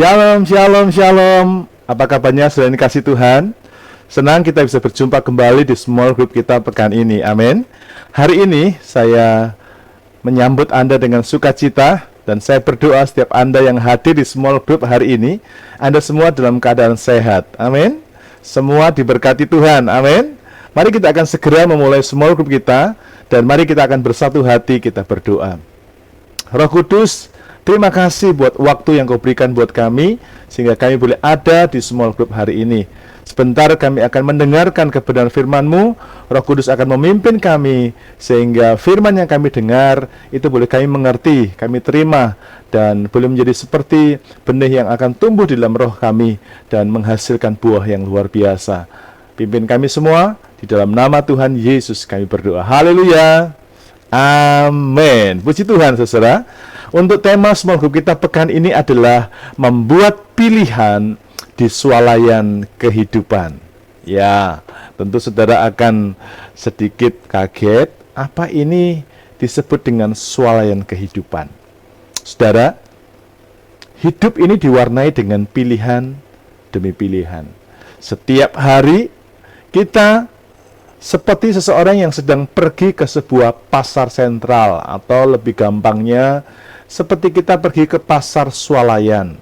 Shalom, shalom, shalom. Apa kabarnya saudara yang dikasihi Tuhan? Senang kita bisa berjumpa kembali di small group kita pekan ini. Amin. Hari ini saya menyambut Anda dengan sukacita dan saya berdoa setiap Anda yang hadir di small group hari ini, Anda semua dalam keadaan sehat. Amin. Semua diberkati Tuhan. Amin. Mari kita akan segera memulai small group kita dan mari kita akan bersatu hati kita berdoa. Roh Kudus, terima kasih buat waktu yang Kau berikan buat kami, sehingga kami boleh ada di small group hari ini. Sebentar kami akan mendengarkan kebenaran firman-Mu. Roh Kudus akan memimpin kami, sehingga firman yang kami dengar, itu boleh kami mengerti, kami terima, dan boleh menjadi seperti benih yang akan tumbuh di dalam roh kami, dan menghasilkan buah yang luar biasa. Pimpin kami semua, di dalam nama Tuhan Yesus kami berdoa. Haleluya. Amin. Puji Tuhan, saudara. Untuk tema small group kita pekan ini adalah membuat pilihan di swalayan kehidupan. Ya, tentu saudara akan sedikit kaget, apa ini disebut dengan swalayan kehidupan? Saudara, hidup ini diwarnai dengan pilihan demi pilihan. Setiap hari kita seperti seseorang yang sedang pergi ke sebuah pasar sentral, atau lebih gampangnya seperti kita pergi ke pasar swalayan.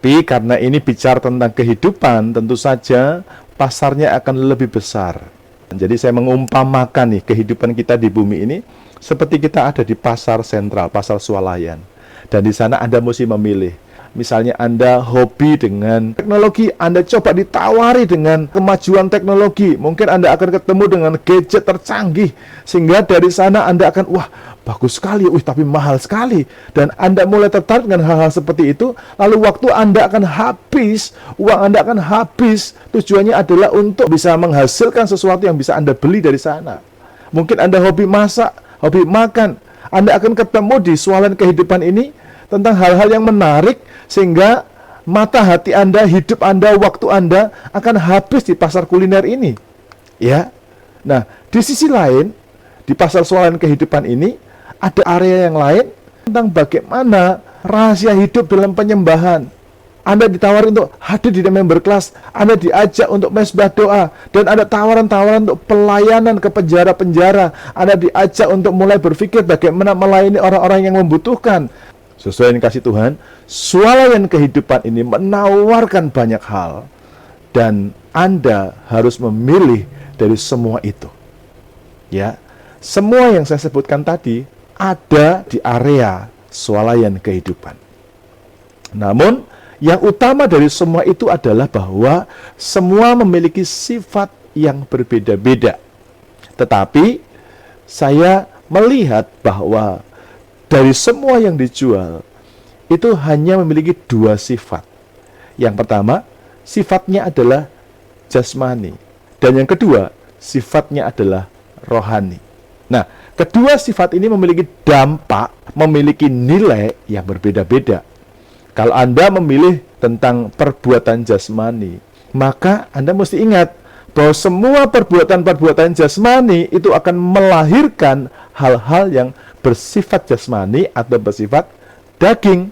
Tapi karena ini bicara tentang kehidupan, tentu saja pasarnya akan lebih besar. Jadi saya mengumpamakan nih kehidupan kita di bumi ini seperti kita ada di pasar sentral, pasar swalayan. Dan di sana Anda mesti memilih. Misalnya Anda hobi dengan teknologi, Anda coba ditawari dengan kemajuan teknologi. Mungkin Anda akan ketemu dengan gadget tercanggih, sehingga dari sana Anda akan, wah, bagus sekali, tapi mahal sekali. Dan Anda mulai tertarik dengan hal-hal seperti itu, lalu waktu Anda akan habis, uang Anda akan habis. Tujuannya adalah untuk bisa menghasilkan sesuatu yang bisa Anda beli dari sana. Mungkin Anda hobi masak, hobi makan. Anda akan ketemu di swalayan kehidupan ini tentang hal-hal yang menarik, sehingga mata hati Anda, hidup Anda, waktu Anda akan habis di pasar kuliner ini. Ya. Nah, di sisi lain, di pasar swalayan kehidupan ini ada area yang lain tentang bagaimana rahasia hidup dalam penyembahan. Anda ditawari untuk hadir di member kelas, Anda diajak untuk mesbah doa, dan ada tawaran-tawaran untuk pelayanan ke penjara-penjara. Anda diajak untuk mulai berpikir bagaimana melayani orang-orang yang membutuhkan. Sesuai yang kasih Tuhan, swalayan kehidupan ini menawarkan banyak hal, dan Anda harus memilih dari semua itu. Ya, semua yang saya sebutkan tadi ada di area swalayan kehidupan. Namun, yang utama dari semua itu adalah bahwa semua memiliki sifat yang berbeda-beda. Tetapi, saya melihat bahwa dari semua yang dijual, itu hanya memiliki dua sifat. Yang pertama, sifatnya adalah jasmani. Dan yang kedua, sifatnya adalah rohani. Nah, kedua sifat ini memiliki dampak, memiliki nilai yang berbeda-beda. Kalau Anda memilih tentang perbuatan jasmani, maka Anda mesti ingat bahwa semua perbuatan-perbuatan jasmani itu akan melahirkan hal-hal yang bersifat jasmani atau bersifat daging.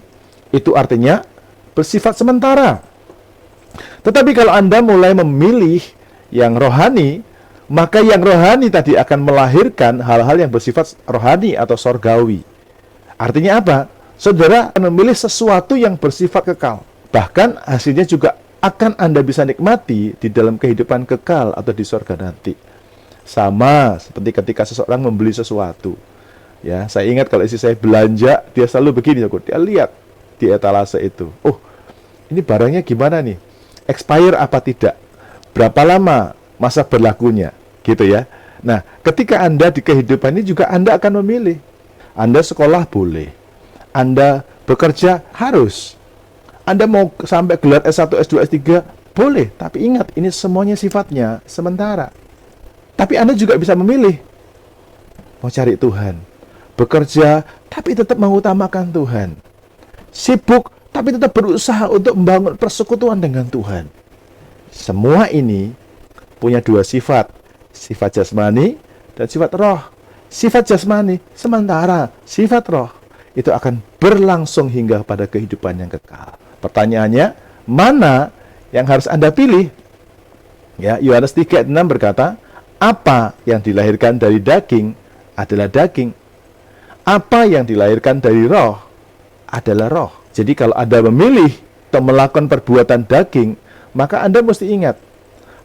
Itu artinya bersifat sementara. Tetapi kalau Anda mulai memilih yang rohani, maka yang rohani tadi akan melahirkan hal-hal yang bersifat rohani atau sorgawi. Artinya apa? Saudara akan memilih sesuatu yang bersifat kekal. Bahkan hasilnya juga akan Anda bisa nikmati di dalam kehidupan kekal atau di surga nanti. Sama seperti ketika seseorang membeli sesuatu. Ya, saya ingat kalau istri saya belanja, dia selalu begini, dia lihat di etalase itu. Oh, ini barangnya gimana nih? Expire apa tidak? Berapa lama masa berlakunya? Gitu ya. Nah, ketika Anda di kehidupan ini juga Anda akan memilih. Anda sekolah boleh, Anda bekerja harus, Anda mau sampai gelar S1, S2, S3 boleh, tapi ingat ini semuanya sifatnya sementara. Tapi Anda juga bisa memilih mau cari Tuhan, bekerja tapi tetap mengutamakan Tuhan, sibuk tapi tetap berusaha untuk membangun persekutuan dengan Tuhan. Semua ini punya dua sifat, sifat jasmani dan sifat roh. Sifat jasmani sementara, sifat roh itu akan berlangsung hingga pada kehidupan yang kekal. Pertanyaannya, mana yang harus Anda pilih? Ya, Yohanes 3:6 berkata, apa yang dilahirkan dari daging adalah daging. Apa yang dilahirkan dari roh adalah roh. Jadi kalau Anda memilih untuk melakukan perbuatan daging, maka Anda mesti ingat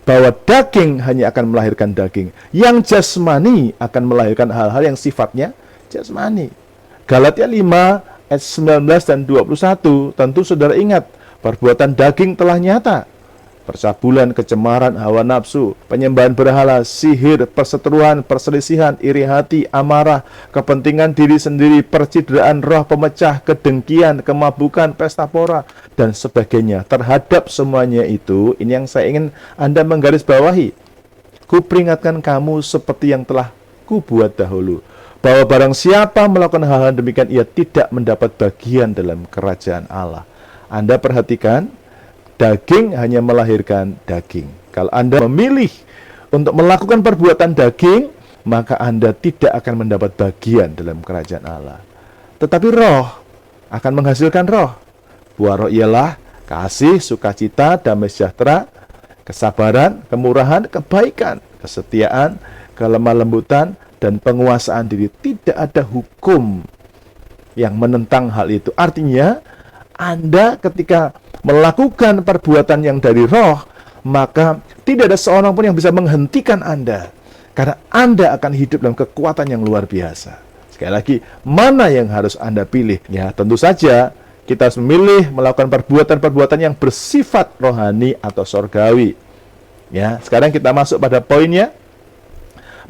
bahwa daging hanya akan melahirkan daging. Yang jasmani akan melahirkan hal-hal yang sifatnya jasmani. Galatia 5 ayat 19 dan 21, tentu saudara ingat, perbuatan daging telah nyata. Percabulan, kecemaran, hawa nafsu, penyembahan berhala, sihir, perseteruan, perselisihan, iri hati, amarah, kepentingan diri sendiri, percideraan roh, pemecah, kedengkian, kemabukan, pesta pora, dan sebagainya. Terhadap semuanya itu, ini yang saya ingin Anda menggarisbawahi. Kuperingatkan kamu seperti yang telah kubuat dahulu, bahwa barang siapa melakukan hal-hal demikian, ia tidak mendapat bagian dalam kerajaan Allah. Anda perhatikan, daging hanya melahirkan daging. Kalau Anda memilih untuk melakukan perbuatan daging, maka Anda tidak akan mendapat bagian dalam kerajaan Allah. Tetapi roh akan menghasilkan roh. Buah roh ialah kasih, sukacita, damai sejahtera, kesabaran, kemurahan, kebaikan, kesetiaan, kelemah lembutan, dan penguasaan diri. Tidak ada hukum yang menentang hal itu. Artinya, Anda ketika melakukan perbuatan yang dari roh, maka tidak ada seorang pun yang bisa menghentikan Anda. Karena Anda akan hidup dalam kekuatan yang luar biasa. Sekali lagi, mana yang harus Anda pilih? Ya, tentu saja kita harus memilih melakukan perbuatan-perbuatan yang bersifat rohani atau sorgawi. Ya, sekarang kita masuk pada poinnya.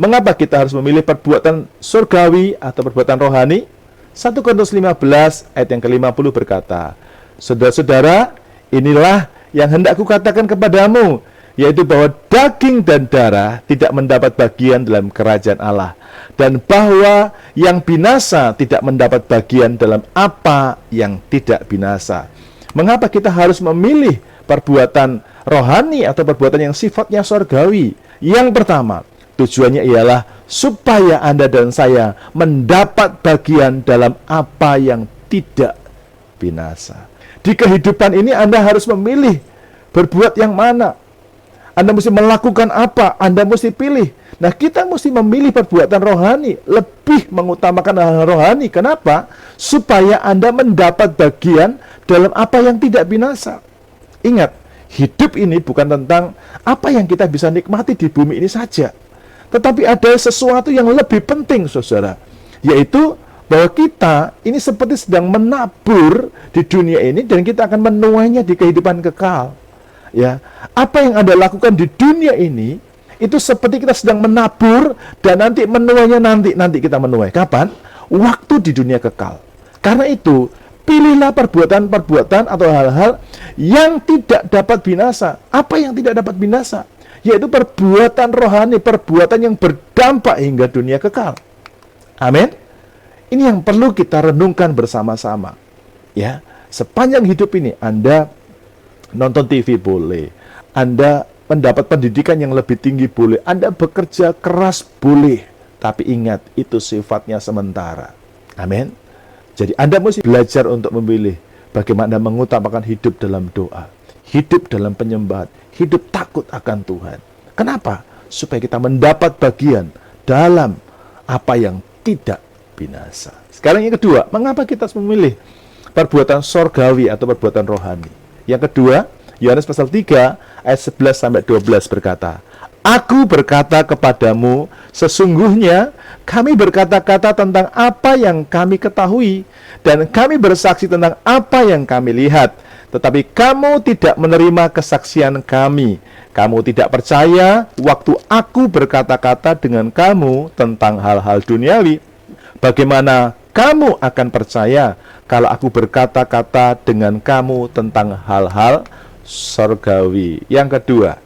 Mengapa kita harus memilih perbuatan surgawi atau perbuatan rohani? 1 Korintus 15 ayat yang ke-50 berkata, saudara-saudara, inilah yang hendak kukatakan kepadamu, yaitu bahwa daging dan darah tidak mendapat bagian dalam kerajaan Allah, dan bahwa yang binasa tidak mendapat bagian dalam apa yang tidak binasa. Mengapa kita harus memilih perbuatan rohani atau perbuatan yang sifatnya surgawi? Yang pertama, tujuannya ialah supaya Anda dan saya mendapat bagian dalam apa yang tidak binasa. Di kehidupan ini Anda harus memilih berbuat yang mana. Anda mesti melakukan apa, Anda mesti pilih. Nah, kita mesti memilih perbuatan rohani, lebih mengutamakan hal rohani. Kenapa? Supaya Anda mendapat bagian dalam apa yang tidak binasa. Ingat, hidup ini bukan tentang apa yang kita bisa nikmati di bumi ini saja. Tetapi ada sesuatu yang lebih penting, saudara, yaitu bahwa kita ini seperti sedang menabur di dunia ini dan kita akan menuainya di kehidupan kekal. Ya, apa yang Anda lakukan di dunia ini itu seperti kita sedang menabur dan nanti menuainya nanti kita menuai. Kapan? Waktu di dunia kekal. Karena itu, pilihlah perbuatan-perbuatan atau hal-hal yang tidak dapat binasa. Apa yang tidak dapat binasa? Yaitu perbuatan rohani, perbuatan yang berdampak hingga dunia kekal. Amin. Ini yang perlu kita renungkan bersama-sama. Ya, sepanjang hidup ini Anda nonton TV boleh, Anda mendapat pendidikan yang lebih tinggi boleh, Anda bekerja keras boleh, tapi ingat itu sifatnya sementara. Amin. Jadi Anda mesti belajar untuk memilih bagaimana Anda mengutamakan hidup dalam doa, hidup dalam penyembahan, hidup takut akan Tuhan. Kenapa? Supaya kita mendapat bagian dalam apa yang tidak binasa. Sekarang yang kedua, mengapa kita harus memilih perbuatan sorgawi atau perbuatan rohani? Yang kedua, Yohanes pasal 3 ayat 11 sampai 12 berkata, Aku berkata kepadamu, sesungguhnya kami berkata-kata tentang apa yang kami ketahui, dan kami bersaksi tentang apa yang kami lihat, tetapi kamu tidak menerima kesaksian kami. Kamu tidak percaya waktu aku berkata-kata dengan kamu tentang hal-hal duniawi. Bagaimana kamu akan percaya kalau aku berkata-kata dengan kamu tentang hal-hal surgawi? Yang kedua,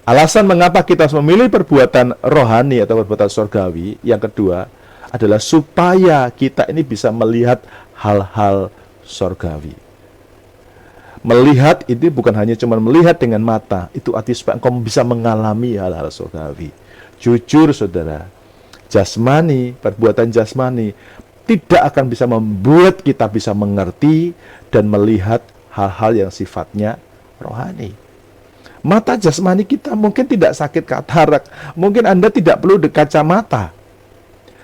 alasan mengapa kita harus memilih perbuatan rohani atau perbuatan surgawi, yang kedua adalah supaya kita ini bisa melihat hal-hal surgawi. Melihat itu bukan hanya cuma melihat dengan mata, itu artinya supaya engkau bisa mengalami hal-hal surgawi. Jujur saudara, jasmani, perbuatan jasmani tidak akan bisa membuat kita bisa mengerti dan melihat hal-hal yang sifatnya rohani. Mata jasmani kita mungkin tidak sakit katarak, mungkin Anda tidak perlu kacamata.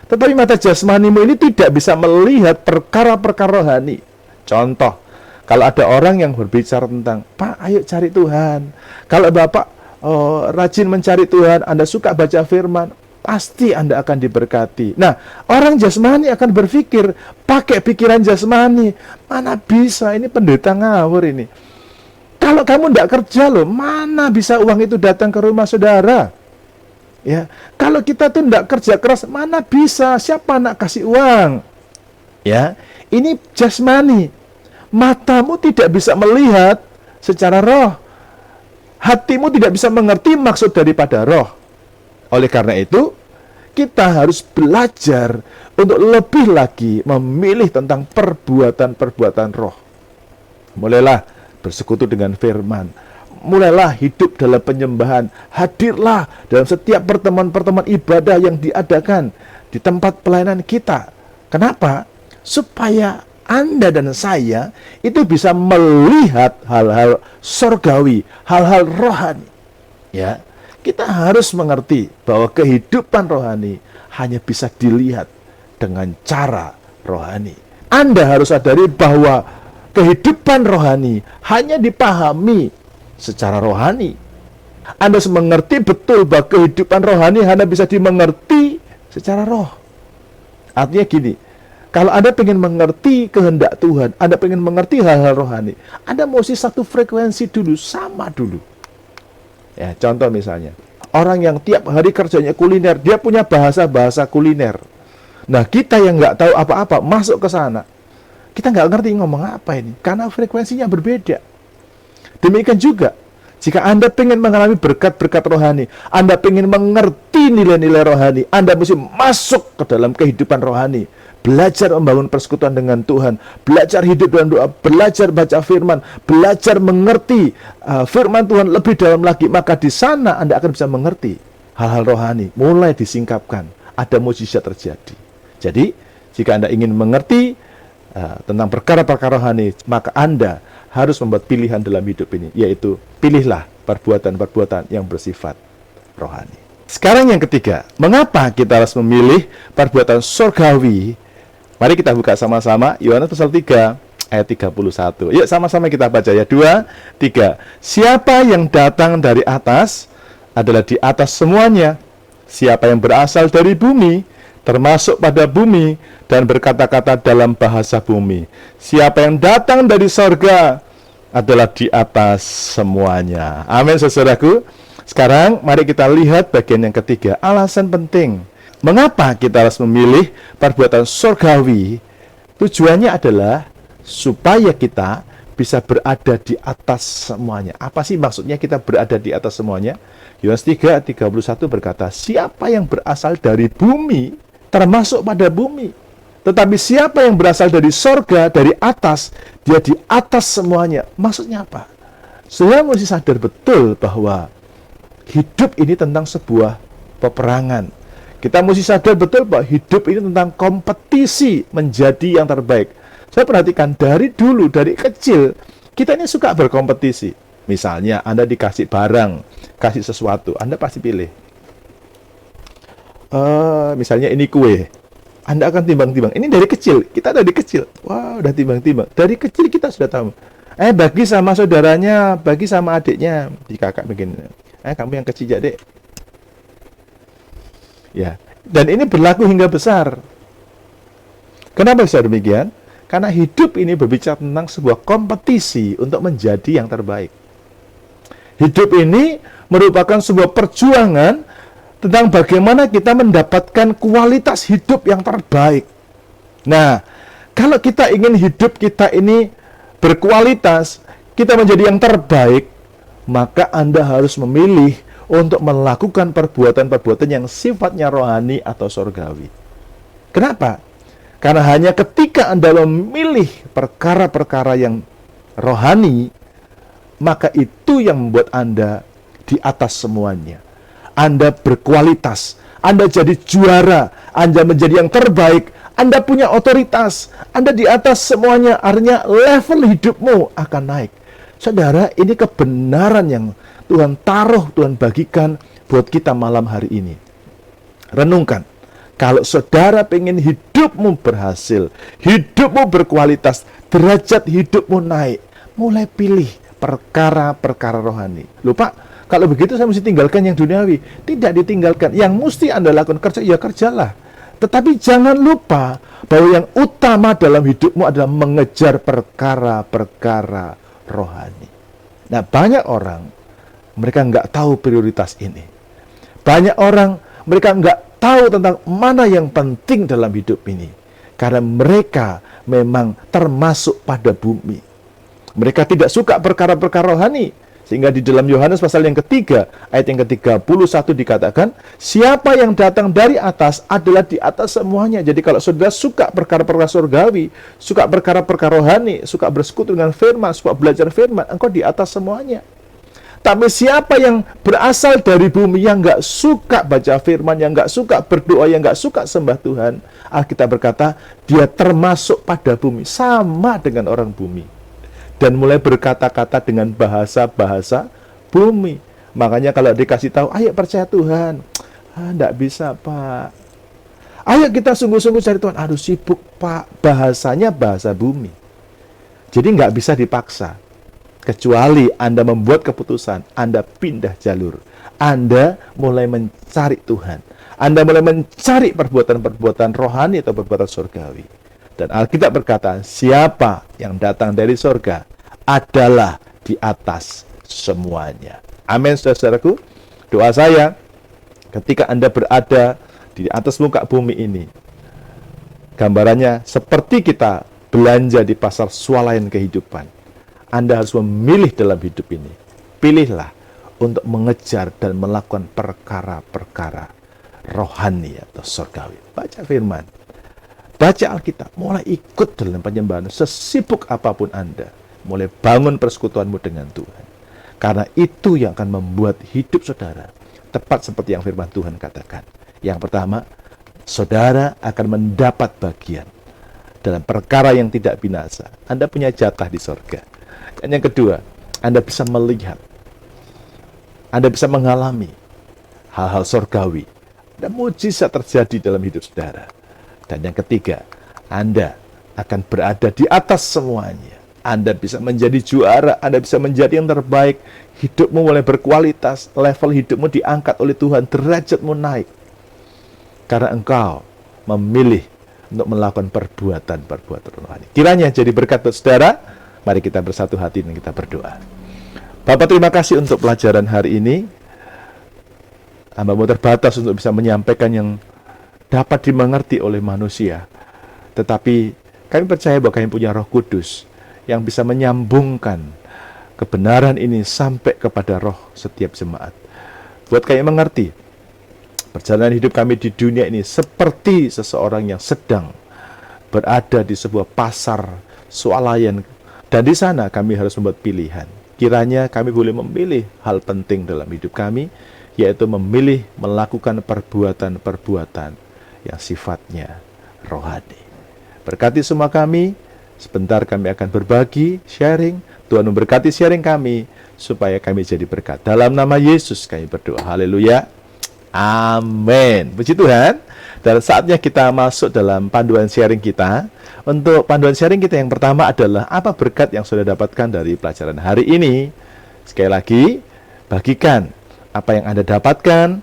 Tetapi mata jasmanimu ini tidak bisa melihat perkara-perkara rohani. Contoh, kalau ada orang yang berbicara tentang, Pak, ayo cari Tuhan. Kalau Bapak rajin mencari Tuhan, Anda suka baca firman, pasti Anda akan diberkati. Nah, orang jasmani akan berpikir, pakai pikiran jasmani. Mana bisa, ini pendeta ngawur ini. Kalau kamu tidak kerja loh, mana bisa uang itu datang ke rumah saudara? Ya, kalau kita tuh tidak kerja keras, mana bisa? Siapa nak kasih uang? Ya, ini jasmani. Matamu tidak bisa melihat secara roh. Hatimu tidak bisa mengerti maksud daripada roh. Oleh karena itu, kita harus belajar untuk lebih lagi memilih tentang perbuatan-perbuatan roh. Mulailah bersekutu dengan firman. Mulailah hidup dalam penyembahan. Hadirlah dalam setiap pertemuan-pertemuan ibadah yang diadakan di tempat pelayanan kita. Kenapa? Supaya Anda dan saya itu bisa melihat hal-hal surgawi, hal-hal rohani. Ya, kita harus mengerti bahwa kehidupan rohani hanya bisa dilihat dengan cara rohani. Anda harus sadari bahwa kehidupan rohani hanya dipahami secara rohani. Anda harus mengerti betul bahwa kehidupan rohani hanya bisa dimengerti secara roh. Artinya gini, kalau Anda ingin mengerti kehendak Tuhan, Anda ingin mengerti hal-hal rohani, Anda mesti satu frekuensi dulu, sama dulu. Ya, contoh misalnya, orang yang tiap hari kerjanya kuliner, dia punya bahasa-bahasa kuliner. Nah, kita yang nggak tahu apa-apa, masuk ke sana, kita nggak ngerti ngomong apa ini, karena frekuensinya berbeda. Demikian juga, jika Anda ingin mengalami berkat-berkat rohani, Anda ingin mengerti nilai-nilai rohani, Anda mesti masuk ke dalam kehidupan rohani. Belajar membangun persekutuan dengan Tuhan, belajar hidup dalam doa, belajar baca firman, belajar mengerti firman Tuhan lebih dalam lagi. Maka di sana Anda akan bisa mengerti hal-hal rohani, mulai disingkapkan, ada mukjizat terjadi. Jadi, jika Anda ingin mengerti tentang perkara-perkara rohani, maka Anda harus membuat pilihan dalam hidup ini, yaitu pilihlah perbuatan-perbuatan yang bersifat rohani. Sekarang yang ketiga, mengapa kita harus memilih perbuatan surgawi? Mari kita buka sama-sama Yohanes pasal 3 ayat 31. Yuk sama-sama kita baca ya. 2, 3. Siapa yang datang dari atas adalah di atas semuanya. Siapa yang berasal dari bumi termasuk pada bumi dan berkata-kata dalam bahasa bumi. Siapa yang datang dari sorga adalah di atas semuanya. Amin, saudaraku. Sekarang mari kita lihat bagian yang ketiga, alasan penting. Mengapa kita harus memilih perbuatan surgawi? Tujuannya adalah supaya kita bisa berada di atas semuanya. Apa sih maksudnya kita berada di atas semuanya? Yohanes 3:31 berkata, siapa yang berasal dari bumi termasuk pada bumi. Tetapi siapa yang berasal dari sorga, dari atas, dia di atas semuanya. Maksudnya apa? Saya mesti sadar betul bahwa hidup ini tentang sebuah peperangan. Kita mesti sadar betul bahwa hidup ini tentang kompetisi menjadi yang terbaik. Saya perhatikan dari dulu, dari kecil, kita ini suka berkompetisi. Misalnya, Anda dikasih barang, kasih sesuatu, Anda pasti pilih. Misalnya ini kue, Anda akan timbang-timbang. Ini dari kecil, kita dari kecil. Wah, udah timbang-timbang. Dari kecil kita sudah tahu. Bagi sama saudaranya, bagi sama adiknya. Di kakak begini. Kamu yang kecil ya, Dek. Ya, dan ini berlaku hingga besar. Kenapa bisa demikian? Karena hidup ini berbicara tentang sebuah kompetisi untuk menjadi yang terbaik. Hidup ini merupakan sebuah perjuangan tentang bagaimana kita mendapatkan kualitas hidup yang terbaik. Nah, kalau kita ingin hidup kita ini berkualitas, kita menjadi yang terbaik, maka Anda harus memilih untuk melakukan perbuatan-perbuatan yang sifatnya rohani atau surgawi. Kenapa? Karena hanya ketika Anda memilih perkara-perkara yang rohani, maka itu yang membuat Anda di atas semuanya. Anda berkualitas, Anda jadi juara, Anda menjadi yang terbaik, Anda punya otoritas, Anda di atas semuanya, artinya level hidupmu akan naik. Saudara, ini kebenaran yang Tuhan taruh, Tuhan bagikan buat kita malam hari ini. Renungkan, kalau saudara pengen hidupmu berhasil, hidupmu berkualitas, derajat hidupmu naik, mulai pilih perkara-perkara rohani. Lupa, kalau begitu saya mesti tinggalkan yang duniawi. Tidak ditinggalkan. Yang mesti Anda lakukan kerja, ya kerjalah. Tetapi jangan lupa bahwa yang utama dalam hidupmu adalah mengejar perkara-perkara rohani. Nah, banyak orang, mereka nggak tahu prioritas ini. Banyak orang, mereka nggak tahu tentang mana yang penting dalam hidup ini. Karena mereka memang termasuk pada bumi. Mereka tidak suka perkara-perkara rohani. Sehingga di dalam Yohanes pasal yang ketiga, ayat yang ke-31 dikatakan, siapa yang datang dari atas adalah di atas semuanya. Jadi kalau saudara suka perkara-perkara surgawi, suka perkara-perkara rohani, suka bersekutu dengan firman, suka belajar firman, engkau di atas semuanya. Tapi siapa yang berasal dari bumi, yang nggak suka baca firman, yang nggak suka berdoa, yang nggak suka sembah Tuhan, Alkitab berkata, dia termasuk pada bumi, sama dengan orang bumi. Dan mulai berkata-kata dengan bahasa-bahasa bumi. Makanya kalau dikasih tahu, ayo percaya Tuhan. Nggak bisa, Pak. Ayo kita sungguh-sungguh cari Tuhan. Aduh, sibuk, Pak. Bahasanya bahasa bumi. Jadi nggak bisa dipaksa. Kecuali Anda membuat keputusan, Anda pindah jalur. Anda mulai mencari Tuhan. Anda mulai mencari perbuatan-perbuatan rohani atau perbuatan surgawi. Dan Alkitab berkata, siapa yang datang dari surga adalah di atas semuanya. Amin, saudaraku. Doa saya, ketika Anda berada di atas muka bumi ini, gambarannya seperti kita belanja di pasar swalayan kehidupan. Anda harus memilih dalam hidup ini. Pilihlah untuk mengejar dan melakukan perkara-perkara rohani atau surgawi. Baca firman. Baca Alkitab. Mulai ikut dalam penyembahan. Sesibuk apapun Anda. Mulai bangun persekutuanmu dengan Tuhan. Karena itu yang akan membuat hidup saudara tepat seperti yang firman Tuhan katakan. Yang pertama, saudara akan mendapat bagian dalam perkara yang tidak binasa. Anda punya jatah di surga. Dan yang kedua, Anda bisa melihat, Anda bisa mengalami hal-hal surgawi dan mujizat terjadi dalam hidup saudara. Dan yang ketiga, Anda akan berada di atas semuanya. Anda bisa menjadi juara, Anda bisa menjadi yang terbaik, hidupmu mulai berkualitas, level hidupmu diangkat oleh Tuhan, derajatmu naik. Karena engkau memilih untuk melakukan perbuatan-perbuatan rohani. Kiranya jadi berkat buat saudara. Mari kita bersatu hati dan kita berdoa. Bapak, terima kasih untuk pelajaran hari ini. Hamba-Mu terbatas untuk bisa menyampaikan yang dapat dimengerti oleh manusia. Tetapi kami percaya bahwa kami punya Roh Kudus yang bisa menyambungkan kebenaran ini sampai kepada roh setiap jemaat. Buat kami mengerti perjalanan hidup kami di dunia ini seperti seseorang yang sedang berada di sebuah pasar swalayan. Dan di sana kami harus membuat pilihan. Kiranya kami boleh memilih hal penting dalam hidup kami, yaitu memilih melakukan perbuatan-perbuatan yang sifatnya rohani. Berkati semua kami. Sebentar kami akan berbagi, sharing. Tuhan memberkati sharing kami, supaya kami jadi berkat. Dalam nama Yesus kami berdoa. Haleluya. Amin. Puji Tuhan. Dan saatnya kita masuk dalam panduan sharing kita. Untuk panduan sharing kita yang pertama adalah apa berkat yang sudah dapatkan dari pelajaran hari ini. Sekali lagi, bagikan apa yang Anda dapatkan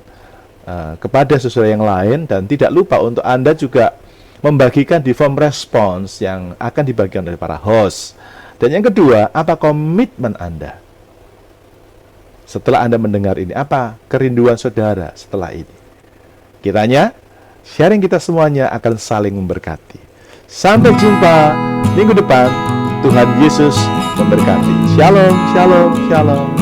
kepada saudara yang lain. Dan tidak lupa untuk Anda juga membagikan di form respons yang akan dibagikan oleh para host. Dan yang kedua, apa komitmen Anda? Setelah Anda mendengar ini, apa kerinduan saudara setelah ini? Kiranya sharing kita semuanya akan saling memberkati. Sampai jumpa minggu depan. Tuhan Yesus memberkati. Shalom, shalom, shalom.